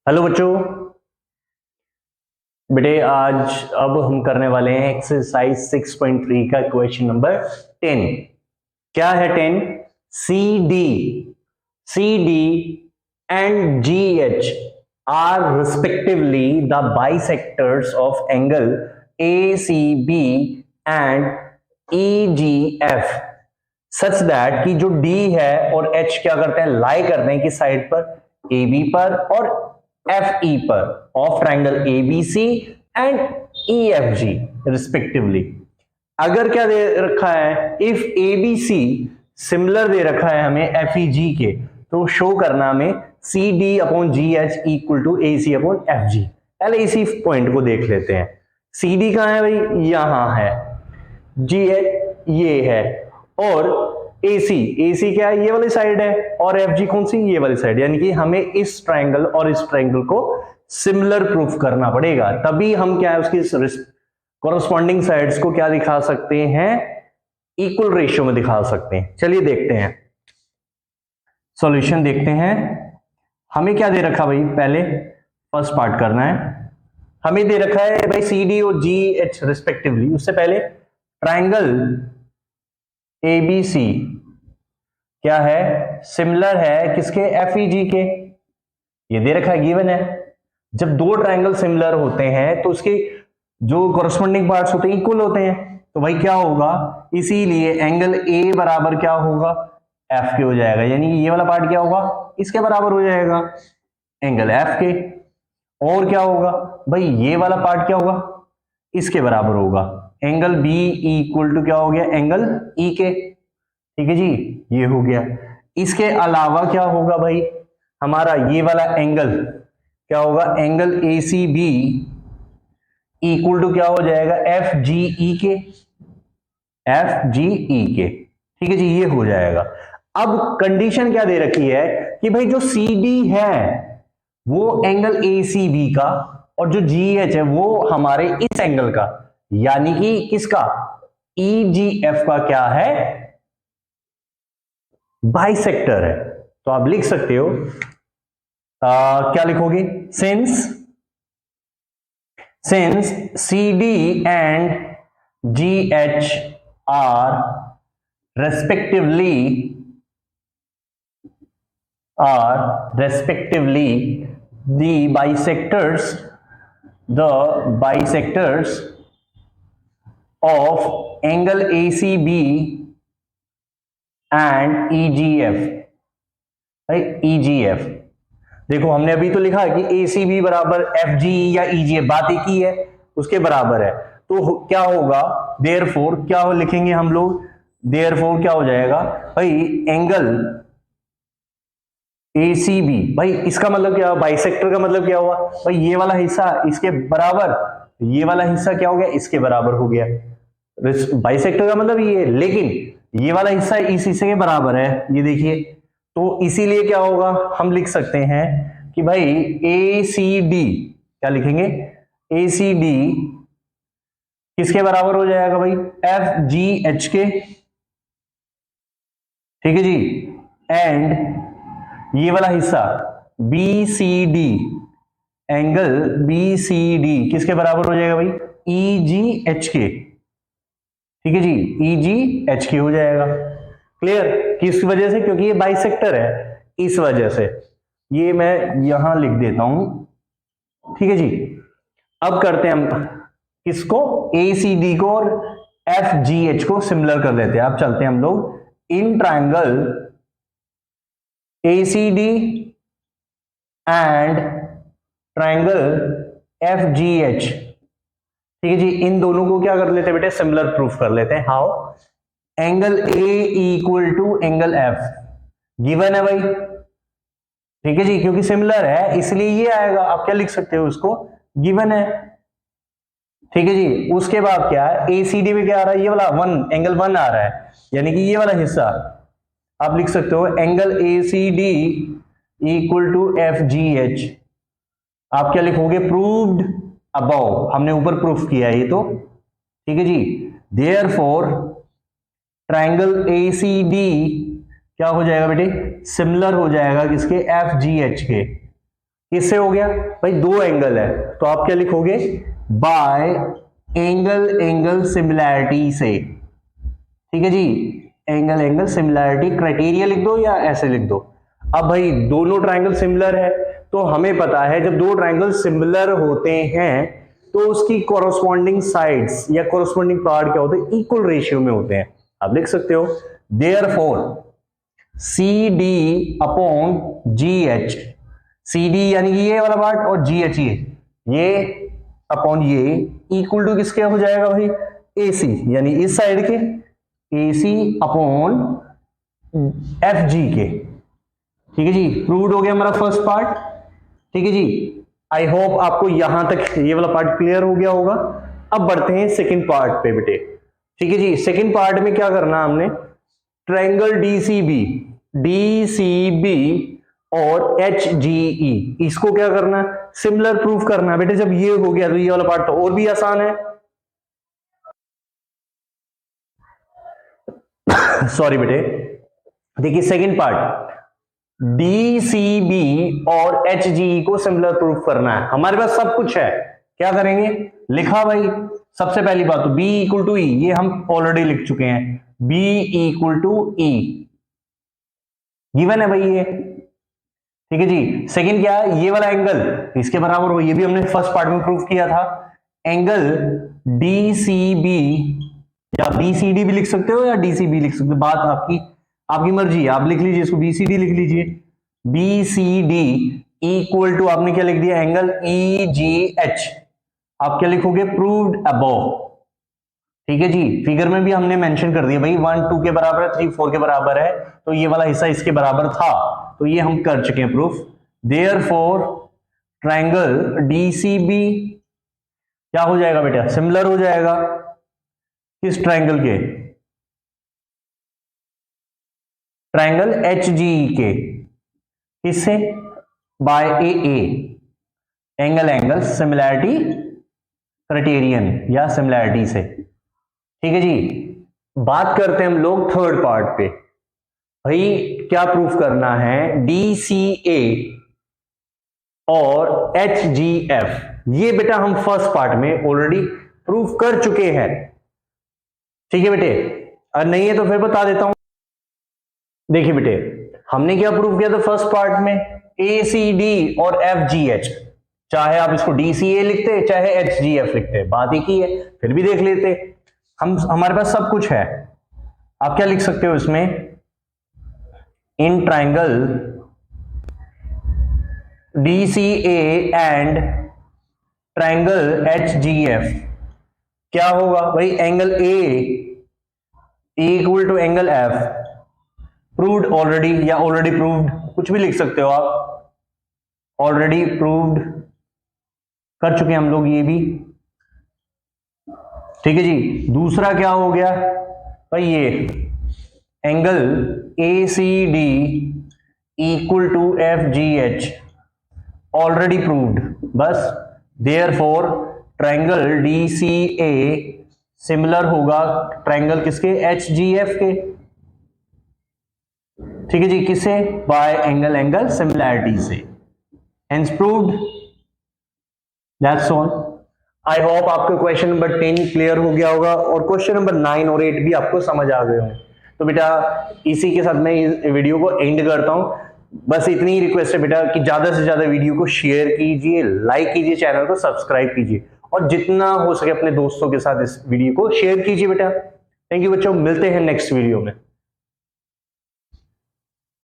Hello बच्चों। बेटे आज अब हम करने वाले हैं एक्सरसाइज 6.3 का क्वेश्चन नंबर 10। क्या है 10? C D and G H are respectively the bisectors of angle A C B and E G F such that कि जो डी है और एच क्या करते हैं, लाई करते हैं किस साइड पर, ए बी पर और एफ ई पर of triangle A B C and E F G respectively. अगर क्या दे रखा है, if A B C similar दे रखा है हमें एफ ई जी के, तो शो करना हमें C D upon G H equal to A C upon F G. पहले इसी पॉइंट को देख लेते हैं। सी डी कहां है भाई? यहां है। जी एच ये है और एसी क्या है? ये वाली साइड है। और एफ जी कौन सी? ये वाली साइड। यानी कि हमें इस ट्राइंगल और इस ट्राइंगल को सिमिलर प्रूफ करना पड़ेगा, तभी हम क्या है उसकी कॉरस्पॉन्डिंग साइड्स को क्या दिखा सकते हैं, इक्वल रेशियो में दिखा सकते हैं। चलिए देखते हैं, सॉल्यूशन देखते हैं। हमें क्या दे रखा भाई, पहले फर्स्ट पार्ट करना है। हमें दे रखा है भाई सी डी और जी एच रिस्पेक्टिवली। उससे पहले ट्राइंगल एबीसी क्या है, सिमिलर है किसके? एफ ई जी के। ये दे रखा है, गिवन है। जब दो ट्राइंगल सिमिलर होते हैं तो उसके जो कॉरस्पॉन्डिंग पार्ट्स होते हैं इक्वल होते हैं, तो भाई क्या होगा, इसीलिए एंगल ए बराबर क्या होगा, एफ के हो जाएगा। यानी कि ये वाला पार्ट क्या होगा, इसके बराबर हो जाएगा, एंगल एफ के। और क्या होगा भाई, ये वाला पार्ट क्या होगा, इसके बराबर होगा, एंगल बी इक्वल टू क्या हो गया, एंगल ई के। ठीक है जी, ये हो गया। इसके अलावा क्या होगा भाई, हमारा ये वाला एंगल क्या होगा, angle A C B equal to क्या हो जाएगा, एफ जी ई के, एफ जी ई के। ठीक है जी, ये हो जाएगा। अब कंडीशन क्या दे रखी है कि भाई जो सी डी है वो एंगल ए सी बी का और जो जी एच है वो हमारे इस एंगल का, यानी कि किसका, ई जी एफ का क्या है, बाइसेक्टर है। तो आप लिख सकते हो, क्या लिखोगे, since C D and G H are respectively the bisectors of angle ACB and EGF। EGF देखो, हमने अभी तो लिखा है कि ACB बराबर FG या EGF, बात एक ही है, उसके बराबर है। तो क्या होगा, देयरफॉर क्या हो लिखेंगे हम लोग, देयरफॉर क्या हो जाएगा भाई, एंगल ACB, भाई इसका मतलब क्या हुआ, बाइसेक्टर का मतलब क्या हुआ भाई, ये वाला हिस्सा इसके बराबर, ये वाला हिस्सा क्या हो गया, इसके बराबर हो गया। बाइसेक्टर का मतलब ये, लेकिन ये वाला हिस्सा इस हिस्से के बराबर है, ये देखिए। तो इसीलिए क्या होगा, हम लिख सकते हैं कि भाई ACD, क्या लिखेंगे, ACD किसके बराबर हो जाएगा भाई, FGH के। ठीक है जी, एंड ये वाला हिस्सा BCD, एंगल BCD किसके बराबर हो जाएगा भाई, EGH के। ठीक है जी, EGH के हो जाएगा। क्लियर? किस वजह से, क्योंकि ये बाइसेक्टर है, इस वजह से। ये मैं यहां लिख देता हूं। ठीक है जी, अब करते हैं हम किसको, ACD को और FGH को सिमिलर कर लेते हैं। अब चलते हैं हम लोग in triangle ACD and triangle FGH। ठीक है जी, इन दोनों को क्या कर लेते हैं बेटे, सिमिलर प्रूफ कर लेते हैं। How, angle A equal to angle F given है भाई। ठीक है जी, क्योंकि सिमिलर है इसलिए ये आएगा। आप क्या लिख सकते हो, उसको गिवन है। ठीक है जी, उसके बाद क्या है, ACD में क्या आ रहा है, ये वाला वन, एंगल 1 आ रहा है, यानी कि ये वाला हिस्सा आप लिख सकते हो, angle ACD equal to FGH। आप क्या लिखोगे, प्रूव्ड अबव, हमने ऊपर प्रूफ किया है ये तो। ठीक है जी, देयरफॉर ट्राइंगल ACD क्या हो जाएगा बेटे, सिमिलर हो जाएगा किसके, FGH के। किससे हो गया भाई, दो एंगल है तो आप क्या लिखोगे, बाय एंगल सिमिलैरिटी से, ठीक है जी, एंगल सिमिलैरिटी क्राइटेरिया लिख दो या ऐसे लिख दो। अब भाई दोनों ट्रायंगल सिमिलर है तो हमें पता है जब दो ट्रायंगल सिमिलर होते हैं तो उसकी कॉरस्पॉन्डिंग साइड्स या कॉरस्पॉन्डिंग पार्ट क्या होते हैं, इक्वल रेशियो में होते हैं। आप लिख सकते हो therefore CD upon GH, CD यानी कि ये वाला पार्ट और GH ये अपॉन ये इक्वल टू किसके हो जाएगा भाई, AC यानी इस साइड के AC अपॉन FG के, ठीक है जी। प्रूव्ड हो गया हमारा फर्स्ट पार्ट, ठीक है जी। आई होप आपको यहां तक ये वाला पार्ट क्लियर हो गया होगा। अब बढ़ते हैं सेकंड पार्ट पे बेटे, ठीक है जी। सेकंड पार्ट में क्या करना हमने, ट्रायंगल DCB और HGE इसको क्या करना है, सिमिलर प्रूफ करना है बेटे। जब ये हो गया तो ये वाला पार्ट तो और भी आसान है सॉरी बेटे, देखिए सेकंड पार्ट DCB और HGE को सिमिलर प्रूफ करना है। हमारे पास सब कुछ है, क्या करेंगे, लिखा भाई सबसे पहली बात तो B इक्वल टू E, ये हम ऑलरेडी लिख चुके हैं, B equal to E given है भाई ये, ठीक है जी। सेकंड क्या है, ये वाला एंगल इसके बराबर हो, ये भी हमने फर्स्ट पार्ट में प्रूफ किया था। एंगल DCB या BCD भी लिख सकते हो या DCB लिख सकते हो, बात आपकी मर्जी है, आप लिख लीजिए इसको BCD लिख लीजिए। BCD इक्वल टू आपने क्या लिख दिया, एंगल EGH, आप क्या लिखोगे, प्रूव्ड अबव, ठीक है जी। फिगर में भी हमने मेंशन कर दिया भाई 1 2 के बराबर है, 3 4 के बराबर है, तो ये वाला हिस्सा इसके बराबर था, तो ये हम कर चुके हैं प्रूफ। देयरफॉर ट्रायंगल DCB क्या हो जाएगा बेटा, सिमिलर हो जाएगा किस ट्रायंगल के, ट्रायंगल HGE के, किससे, by AA angle similarity criterion या सिमिलैरिटी से, ठीक है जी। बात करते हैं हम लोग थर्ड पार्ट पे, भाई क्या प्रूफ करना है, DCA और HGF, ये बेटा हम फर्स्ट पार्ट में ऑलरेडी प्रूफ कर चुके हैं, ठीक है बेटे। अगर नहीं है तो फिर बता देता हूं, देखिए बेटे हमने क्या प्रूफ किया था फर्स्ट पार्ट में, ACD और FGH, चाहे आप इसको DCA लिखते चाहे HGF लिखते, बात एक ही है, फिर भी देख लेते, हमारे पास सब कुछ है। आप क्या लिख सकते हो इसमें, in triangle DCA and triangle HGF क्या होगा भाई, angle A equal to angle F, proved already या ऑलरेडी प्रूव्ड, कुछ भी लिख सकते हो आप, ऑलरेडी प्रूव्ड कर चुके हैं हम लोग ये भी, ठीक है जी। दूसरा क्या हो गया भाई, ये angle ACD equal to FGH already proved, बस। देयरफॉर ट्रायंगल DCA सिमिलर होगा ट्रायंगल किसके, HGF के, ठीक है जी, किससे, बाय एंगल सिमिलैरिटी से, hence proved, that's all. I hope आपको क्वेश्चन नंबर 10 क्लियर हो गया होगा और क्वेश्चन नंबर 9 और 8 भी आपको समझ आ गए होंगे। तो बेटा इसी के साथ मैं इस वीडियो को एंड करता हूं, बस इतनी ही रिक्वेस्ट है बेटा कि ज्यादा से ज्यादा वीडियो को शेयर कीजिए, लाइक कीजिए, चैनल को सब्सक्राइब कीजिए और जितना हो सके अपने दोस्तों के साथ इस वीडियो को शेयर कीजिए बेटा। थैंक यू बच्चों, मिलते हैं नेक्स्ट वीडियो में।